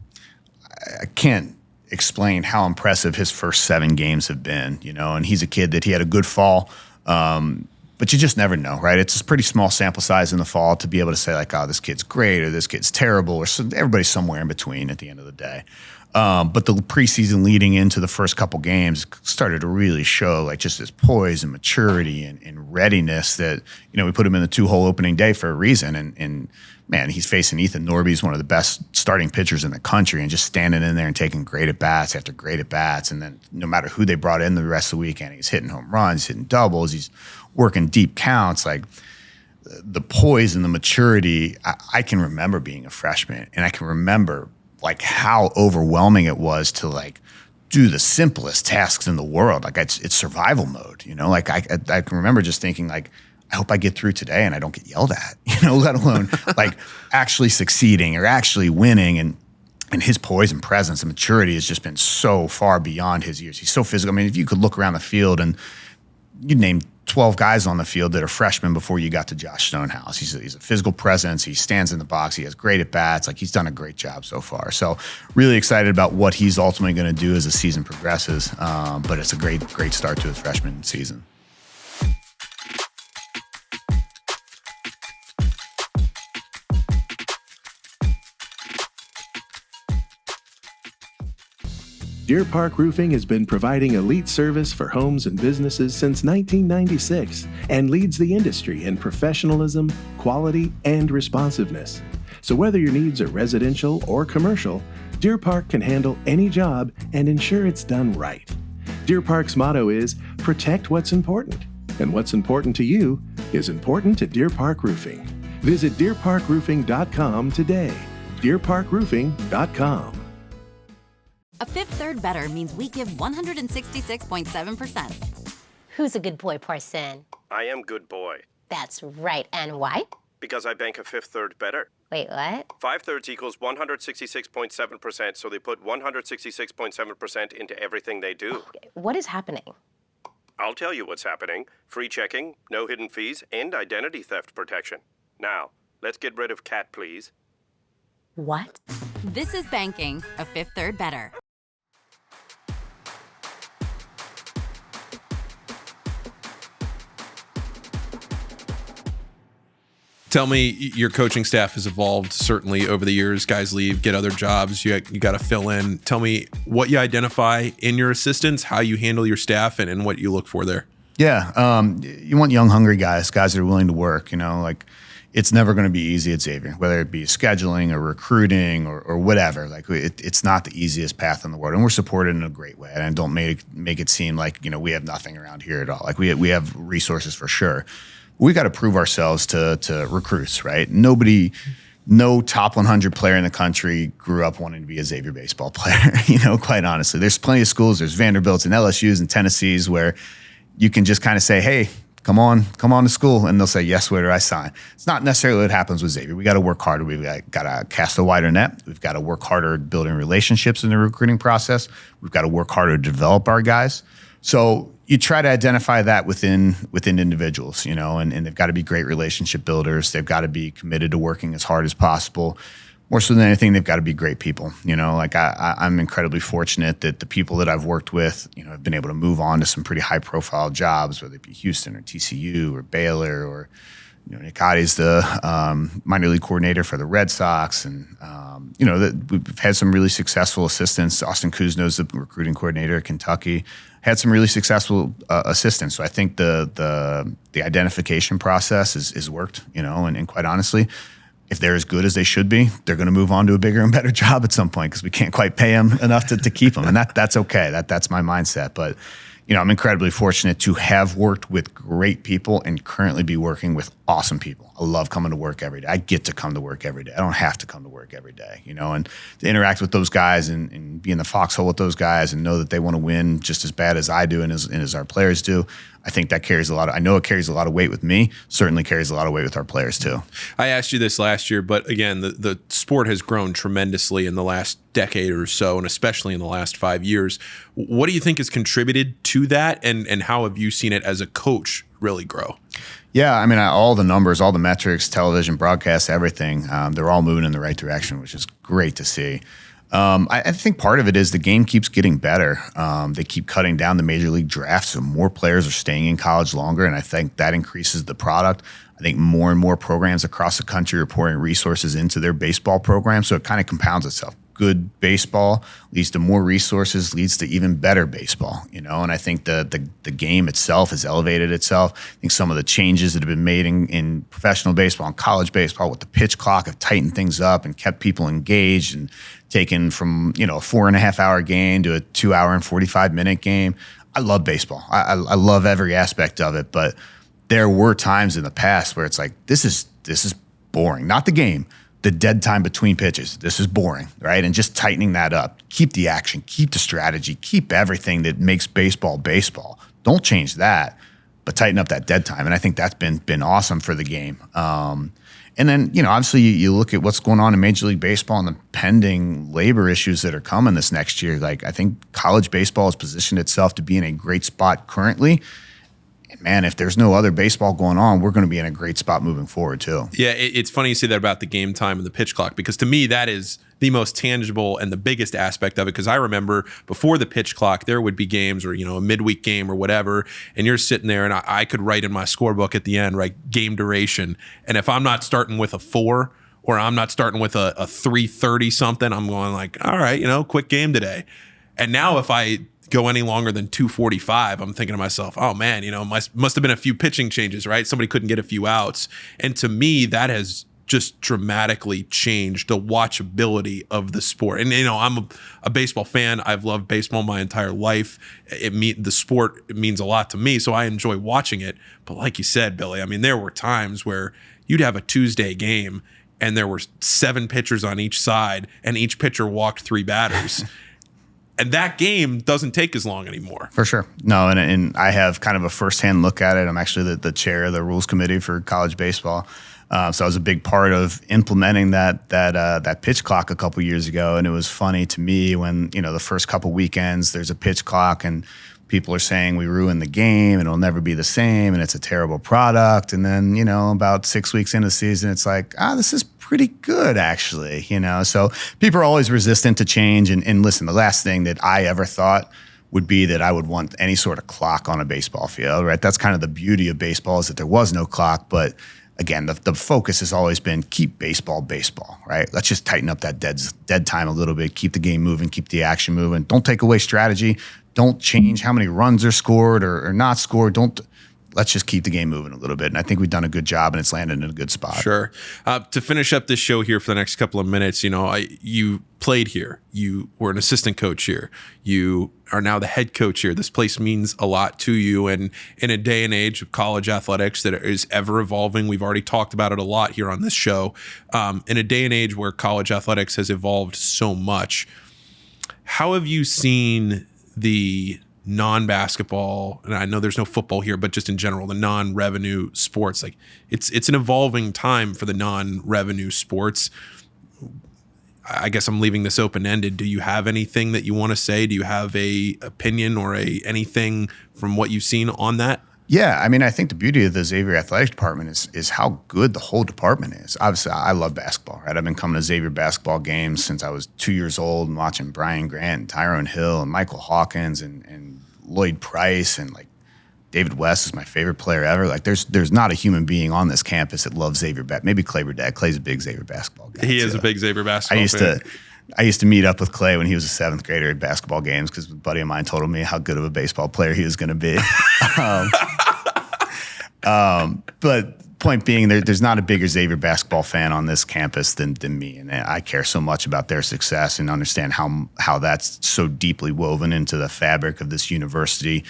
A: I can't explain how impressive his first 7 games have been, and he's a kid that he had a good fall. But you just never know, right? It's a pretty small sample size in the fall to be able to say like, oh, this kid's great or this kid's terrible, or everybody's somewhere in between at the end of the day. But the preseason leading into the first couple games started to really show like just this poise and maturity and readiness that, we put him in the 2-hole opening day for a reason. And man, he's facing Ethan Norby. He's one of the best starting pitchers in the country, and just standing in there and taking great at-bats after great at-bats. And then no matter who they brought in the rest of the weekend, he's hitting home runs, hitting doubles, he's working deep counts. Like the poise and the maturity, I can remember being a freshman, and I can remember like how overwhelming it was to like do the simplest tasks in the world. Like it's survival mode, like I can remember just thinking like, I hope I get through today and I don't get yelled at, let alone like actually succeeding or actually winning. And his poise and presence and maturity has just been so far beyond his years. He's so physical. I mean, if you could look around the field and you'd name 12 guys on the field that are freshmen before you got to Josh Stonehouse. He's a physical presence. He stands in the box. He has great at-bats. Like, he's done a great job so far. So really excited about what he's ultimately going to do as the season progresses. But it's a great start to his freshman season.
D: Deer Park Roofing has been providing elite service for homes and businesses since 1996 and leads the industry in professionalism, quality, and responsiveness. So whether your needs are residential or commercial, Deer Park can handle any job and ensure it's done right. Deer Park's motto is protect what's important, and what's important to you is important to Deer Park Roofing. Visit deerparkroofing.com today. deerparkroofing.com.
E: A fifth third better means we give 166.7%.
F: Who's a good boy, Parson?
G: I am good boy.
F: That's right. And why?
G: Because I bank a fifth third better.
F: Wait, what?
G: 5/3 equals 166.7%, so they put 166.7% into everything they do.
F: What is happening?
G: I'll tell you what's happening. Free checking, no hidden fees, and identity theft protection. Now, let's get rid of cat, please.
F: What?
E: This is banking a fifth third better.
C: Tell me, your coaching staff has evolved certainly over the years. Guys leave, get other jobs. You got to fill in. Tell me what you identify in your assistants, how you handle your staff, and what you look for there.
A: Yeah, you want young, hungry guys that are willing to work. Like, it's never going to be easy at Xavier, whether it be scheduling or recruiting or whatever. Like, it's not the easiest path in the world, and we're supported in a great way. And don't make it seem like we have nothing around here at all. Like, we have resources for sure. We got to prove ourselves to recruits, right? No top 100 player in the country grew up wanting to be a Xavier baseball player, quite honestly. There's plenty of schools, there's Vanderbilts and LSUs and Tennessees where you can just kind of say, hey, come on to school, and they'll say, yes, where do I sign? It's not necessarily what happens with Xavier. We got to work harder. We've got to cast a wider net. We've got to work harder at building relationships in the recruiting process. We've got to work harder to develop our guys. So you try to identify that within individuals, and they've got to be great relationship builders. They've got to be committed to working as hard as possible. More so than anything, they've got to be great people. Like I'm incredibly fortunate that the people that I've worked with, have been able to move on to some pretty high profile jobs, whether it be Houston or TCU or Baylor or, Nick Cotty's the minor league coordinator for the Red Sox. And, we've had some really successful assistants. Austin Kuzno's the recruiting coordinator at Kentucky. Had some really successful assistants. So I think the identification process is worked, and quite honestly, if they're as good as they should be, they're going to move on to a bigger and better job at some point because we can't quite pay them enough to keep them. And that's okay. That's my mindset. But, I'm incredibly fortunate to have worked with great people and currently be working with awesome people. I love coming to work every day. I get to come to work every day. I don't have to come to work every day, and to interact with those guys and be in the foxhole with those guys and know that they want to win just as bad as I do and as our players do. I think that carries I know it carries a lot of weight with me, certainly carries a lot of weight with our players too.
C: I asked you this last year, but again, the sport has grown tremendously in the last decade or so, and especially in the last 5 years. What do you think has contributed to that, and how have you seen it as a coach really grow?
A: Yeah, I mean, all the numbers, all the metrics, television, broadcast, everything, they're all moving in the right direction, which is great to see. I think part of it is the game keeps getting better. They keep cutting down the major league drafts, so more players are staying in college longer, and I think that increases the product. I think more and more programs across the country are pouring resources into their baseball program, so it kind of compounds itself. Good baseball leads to more resources, leads to even better baseball, and I think the game itself has elevated itself. I think some of the changes that have been made in professional baseball and college baseball with the pitch clock have tightened things up and kept people engaged and taken from a 4.5 hour game to a 2 hour and 45-minute game. I love baseball. I love every aspect of it, but there were times in the past where it's like, this is boring. Not the game, the dead time between pitches. This is boring, right? And just tightening that up. Keep the action, keep the strategy, keep everything that makes baseball baseball. Don't change that, but tighten up that dead time. And I think that's been awesome for the game. And then, obviously you look at what's going on in Major League Baseball and the pending labor issues that are coming this next year. Like, I think college baseball has positioned itself to be in a great spot currently. And man, if there's no other baseball going on, we're going to be in a great spot moving forward too.
C: Yeah, it's funny you say that about the game time and the pitch clock, because to me, that is the most tangible and the biggest aspect of it. Because I remember before the pitch clock, there would be games or, a midweek game or whatever, and you're sitting there and I could write in my scorebook at the end, right, game duration. And if I'm not starting with a 4 or I'm not starting with a 3:30 something, I'm going like, all right, quick game today. And now if I go any longer than 2:45, I'm thinking to myself, oh man, must have been a few pitching changes, right? Somebody couldn't get a few outs. And to me, that has just dramatically changed the watchability of the sport. And I'm a baseball fan. I've loved baseball my entire life. The sport means a lot to me, so I enjoy watching it. But like you said, Billy, I mean, there were times where you'd have a Tuesday game and there were 7 pitchers on each side and each pitcher walked 3 batters. And that game doesn't take as long anymore.
A: For sure. No, and I have kind of a firsthand look at it. I'm actually the chair of the rules committee for college baseball. So I was a big part of implementing that pitch clock a couple years ago. And it was funny to me when, the first couple weekends there's a pitch clock and people are saying we ruined the game and it'll never be the same and it's a terrible product. And then, about 6 weeks into the season, it's like, this is pretty good actually, So people are always resistant to change. And listen, the last thing that I ever thought would be that I would want any sort of clock on a baseball field, right? That's kind of the beauty of baseball, is that there was no clock. But again, the focus has always been keep baseball, right? Let's just tighten up that dead time a little bit, keep the game moving, keep the action moving. Don't take away strategy. Don't change how many runs are scored or not scored. Let's just keep the game moving a little bit. And I think we've done a good job and it's landed in a good spot.
C: Sure. To finish up this show here for the next couple of minutes, you played here. You were an assistant coach here. You are now the head coach here. This place means a lot to you. And in a day and age of college athletics that is ever evolving, we've already talked about it a lot here on this show. In a day and age where college athletics has evolved so much, how have you seen the non-basketball, and I know there's no football here, but just in general, the non-revenue sports, like it's an evolving time for the non-revenue sports. I guess I'm leaving this open-ended. Do you have anything that you want to say? Do you have a opinion or anything from what you've seen on that?
A: Yeah, I mean, I think the beauty of the Xavier Athletic Department is how good the whole department is. Obviously, I love basketball, right? I've been coming to Xavier basketball games since I was 2 years old and watching Brian Grant and Tyrone Hill and Michael Hawkins and Lloyd Price and like David West is my favorite player ever. Like there's not a human being on this campus that loves Xavier basketball. Maybe Clay Burdett. Clay's a big Xavier basketball guy.
C: He is a big Xavier basketball fan.
A: I used to meet up with Clay when he was a 7th grader at basketball games because a buddy of mine told me how good of a baseball player he was going to be. But point being, there's not a bigger Xavier basketball fan on this campus than me. And I care so much about their success and understand how that's so deeply woven into the fabric of this university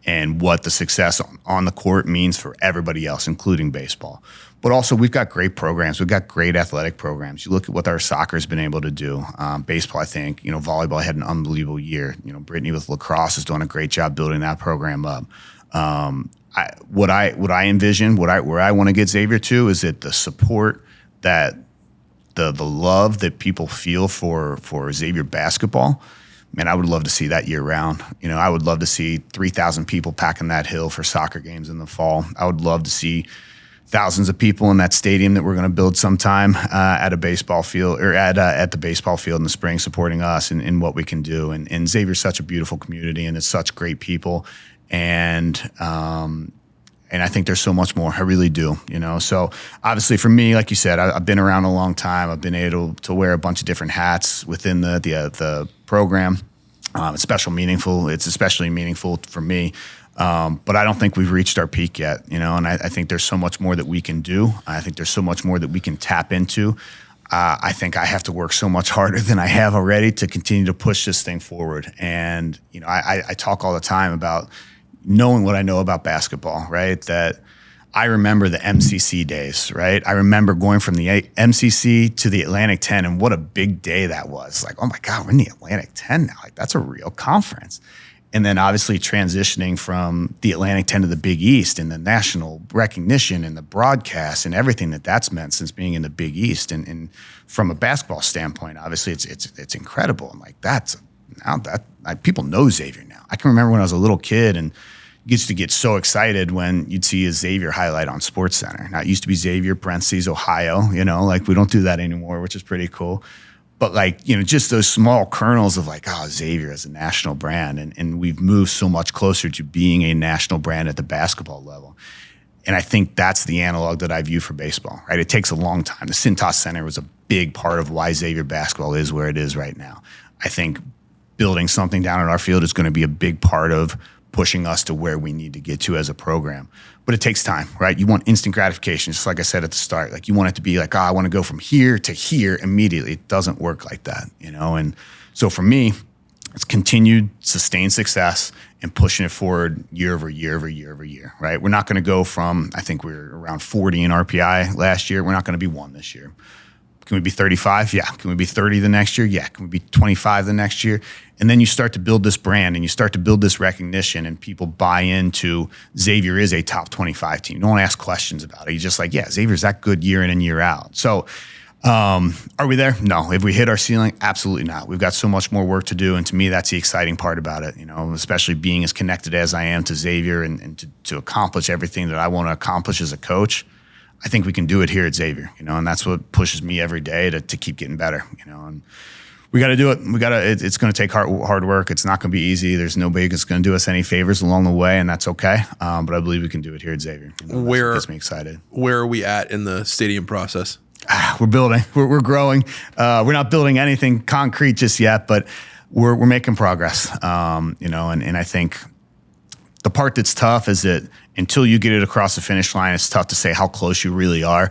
A: and what the success on the court means for everybody else, including baseball. But also, we've got great programs. We've got great athletic programs. You look at what our soccer's been able to do. Baseball, I think, volleyball had an unbelievable year. Brittany with lacrosse is doing a great job building that program up. What I envision, where I want to get Xavier to is that the support, that the love that people feel for Xavier basketball, man, I would love to see that year round. I would love to see 3,000 people packing that hill for soccer games in the fall. I would love to see thousands of people in that stadium that we're going to build sometime at a baseball field, or at the baseball field in the spring, supporting us in what we can do. And Xavier's such a beautiful community, and it's such great people. And I think there's so much more. I really do, So obviously for me, like you said, I've been around a long time. I've been able to wear a bunch of different hats within the program. It's It's especially meaningful for me. But I don't think we've reached our peak yet, and I think there's so much more that we can do. I think there's so much more that we can tap into. I think I have to work so much harder than I have already to continue to push this thing forward. And, I talk all the time about knowing what I know about basketball, right? That I remember the MCC days, right? I remember going from the MCC to the Atlantic 10, and what a big day that was. Like, oh my God, we're in the Atlantic 10 now. Like, that's a real conference. And then obviously transitioning from the Atlantic 10 to the Big East, and the national recognition and the broadcast and everything that's meant since being in the Big East. And from a basketball standpoint, obviously it's incredible. I'm like, people know Xavier now. I can remember when I was a little kid and used to get so excited when you'd see a Xavier highlight on SportsCenter. Now, it used to be Xavier parentheses Ohio, like we don't do that anymore, which is pretty cool. But just those small kernels of Xavier as a national brand. And we've moved so much closer to being a national brand at the basketball level. And I think that's the analog that I view for baseball, right? It takes a long time. The Cintas Center was a big part of why Xavier basketball is where it is right now. I think building something down at our field is going to be a big part of pushing us to where we need to get to as a program. But it takes time, right? You want instant gratification, just like I said at the start. You want it to be I want to go from here to here immediately. It doesn't work like that, And so for me, it's continued sustained success and pushing it forward year over year over year over year, right? We're not going to go from, I think we were around 40 in RPI last year. We're not going to be 1 this year. Can we be 35? Yeah. Can we be 30 the next year? Yeah. Can we be 25 the next year? And then you start to build this brand, and you start to build this recognition, and people buy into Xavier is a top 25 team. You don't ask questions about it. You're just like, yeah, Xavier's that good year in and year out. So are we there? No. Have we hit our ceiling? Absolutely not. We've got so much more work to do. And to me, that's the exciting part about it, especially being as connected as I am to Xavier and to accomplish everything that I want to accomplish as a coach. I think we can do it here at Xavier, and that's what pushes me every day to keep getting better, and we got to do it. It's going to take hard work. It's not going to be easy. There's nobody that's going to do us any favors along the way, and that's okay. But I believe we can do it here at Xavier. That's what gets me excited.
C: Where are we at in the stadium process?
A: We're building. We're growing. We're not building anything concrete just yet, but we're making progress. And I think the part that's tough is that until you get it across the finish line, it's tough to say how close you really are.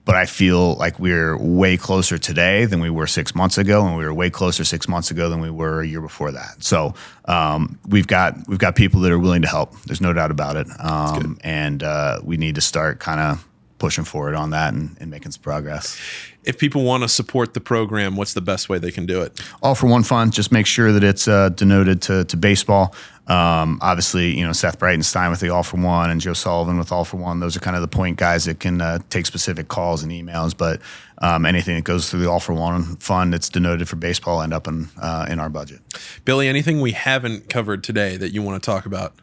A: But I feel like we're way closer today than we were 6 months ago, and we were way closer 6 months ago than we were a year before that. So we've got people that are willing to help. There's no doubt about it. And we need to start kind of pushing forward on that and making some progress.
C: If people want to support the program, what's the best way they can do it?
A: All for One Fund. Just make sure that it's denoted to baseball. Obviously, Seth Breitenstein with the All for One and Joe Sullivan with All for One. Those are kind of the point guys that can take specific calls and emails. But anything that goes through the All for One Fund that's denoted for baseball end up in our budget.
C: Billy, anything we haven't covered today that you want to talk about?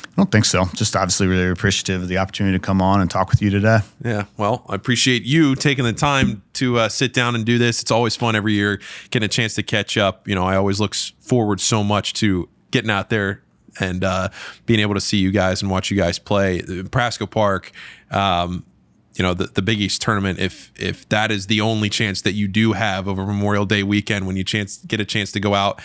A: I don't think so. Just obviously really appreciative of the opportunity to come on and talk with you today.
C: Yeah, well, I appreciate you taking the time to sit down and do this. It's always fun every year getting a chance to catch up. I always look forward so much to getting out there and being able to see you guys and watch you guys play. Prasco Park, the Big East tournament, if that is the only chance that you do have over Memorial Day weekend when you get a chance to go out,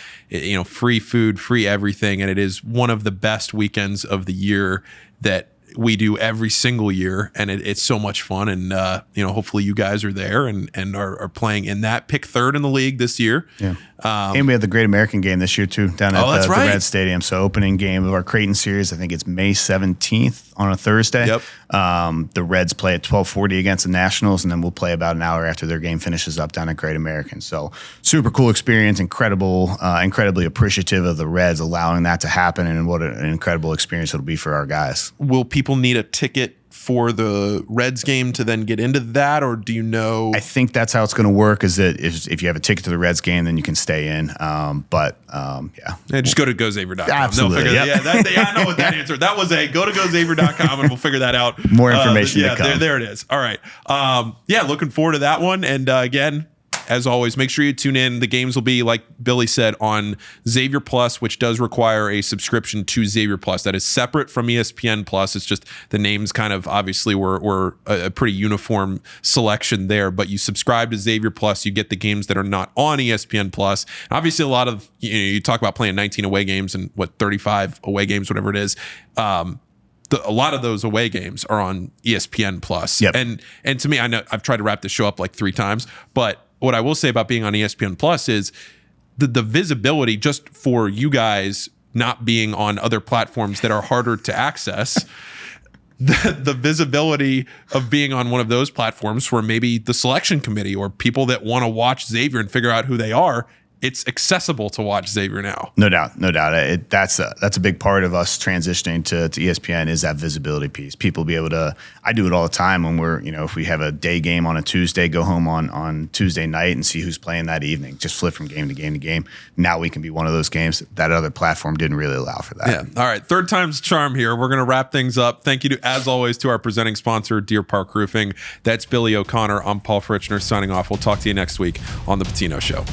C: free food, free everything. And it is one of the best weekends of the year that we do every single year. And it's so much fun. And, hopefully you guys are there and are playing in that. Pick third in the league this year.
A: Yeah. And we have the Great American game this year too, down at the Red Stadium. So opening game of our Creighton series, I think it's May 17th on a Thursday.
C: Yep.
A: The Reds play at 12:40 against the Nationals, and then we'll play about an hour after their game finishes up down at Great American. So super cool experience, incredibly appreciative of the Reds allowing that to happen, and what an incredible experience it'll be for our guys.
C: Will people need a ticket for the Reds game to then get into that, or do you know?
A: I think that's how it's going to work. Is that if you have a ticket to the Reds game, then you can stay in.
C: Yeah, just go to GoXavier.com.
A: Absolutely.
C: They'll figure that. Yeah, I know what that answer. That was go to GoXavier.com and we'll figure that out.
A: More information to come.
C: There it is. All right. Looking forward to that one. And again, as always, make sure you tune in. The games will be, like Billy said, on Xavier Plus, which does require a subscription to Xavier Plus. That is separate from ESPN Plus. It's just the names kind of obviously were a pretty uniform selection there. But you subscribe to Xavier Plus, you get the games that are not on ESPN Plus. And obviously, a lot of you talk about playing 19 away games and 35 away games, whatever it is. A lot of those away games are on ESPN Plus.
A: Yep.
C: And to me, I know I've tried to wrap this show up like 3 times, but what I will say about being on ESPN Plus is the visibility, just for you guys not being on other platforms that are harder to access. The visibility of being on one of those platforms for maybe the selection committee or people that want to watch Xavier and figure out who they are, it's accessible to watch Xavier now.
A: No doubt. That's a big part of us transitioning to ESPN is that visibility piece. People be able to. I do it all the time when we're if we have a day game on a Tuesday, go home on Tuesday night and see who's playing that evening. Just flip from game to game to game. Now we can be one of those games that other platform didn't really allow for that.
C: Yeah. All right. Third time's charm here. We're going to wrap things up. Thank you as always to our presenting sponsor, Deer Park Roofing. That's Billy O'Connor. I'm Paul Fritschner signing off. We'll talk to you next week on the Pitino Show.